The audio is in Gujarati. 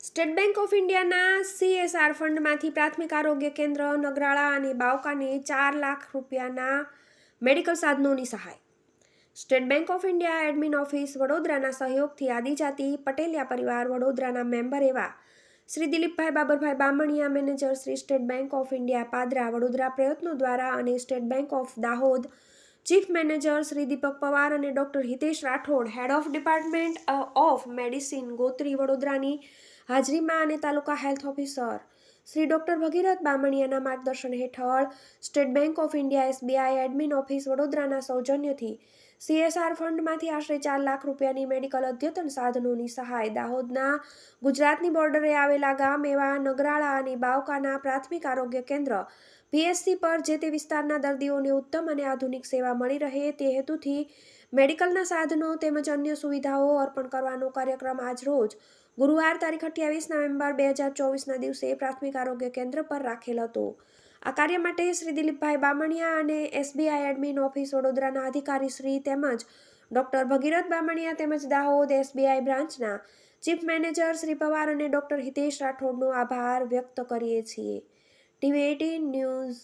સ્ટેટ બેંક ઓફ ઇન્ડિયાના CSR ફંડમાંથી પ્રાથમિક આરોગ્ય કેન્દ્ર નગરાળા અને બાવકાને 4 લાખ રૂપિયાના મેડિકલ સાધનોની સહાય. State bank of India admin office વડોદરાના સહયોગથી આદિજાતિ પટેલિયા પરિવાર વડોદરાના મેમ્બર એવા Shri Dilipbhai Babarbhai Bamaniya, manager Shri state bank of India Padra Vadodara પ્રયત્નો દ્વારા અને state bank of Dahod chief manager Shri Deepak Pawar અને doctor Hitesh Rathod, head of department of medicine Gotri વડોદરાની હાજરીમાં અને taluka health officer Shri doctor Bhagirath બામણિયાના માર્ગદર્શન હેઠળ state bank of India SBI admin office વડોદરાના સૌજન્યથી CSR ફંડમાંથી આશરે 4 લાખ રૂપિયાની મેડિકલ અદ્યતન સાધનોની સહાય દાહોદના ગુજરાતની બોર્ડરે આવેલા ગામ એવા નગરાળા અને બાવકાના પ્રાથમિક આરોગ્ય કેન્દ્ર PSC પર જે તે વિસ્તારના દર્દીઓને ઉત્તમ અને આધુનિક સેવા મળી રહે તે હેતુથી મેડિકલના સાધનો તેમજ અન્ય સુવિધાઓ અર્પણ કરવાનો કાર્યક્રમ આજરોજ ગુરુવાર તારીખ 28 નવેમ્બર 2024ના દિવસે પ્રાથમિક આરોગ્ય કેન્દ્ર પર રાખેલ હતો. આ કાર્ય માટે શ્રી દિલીપભાઈ બામણિયા અને SBI એડમિન ઓફિસ વડોદરાના અધિકારી શ્રી તેમજ ડોક્ટર ભગીરથ બામણિયા તેમજ દાહોદ SBI બ્રાન્ચના ચીફ મેનેજર શ્રી પવાર અને ડોક્ટર હિતેશ રાઠોડનો આભાર વ્યક્ત કરીએ છીએ. TV18 news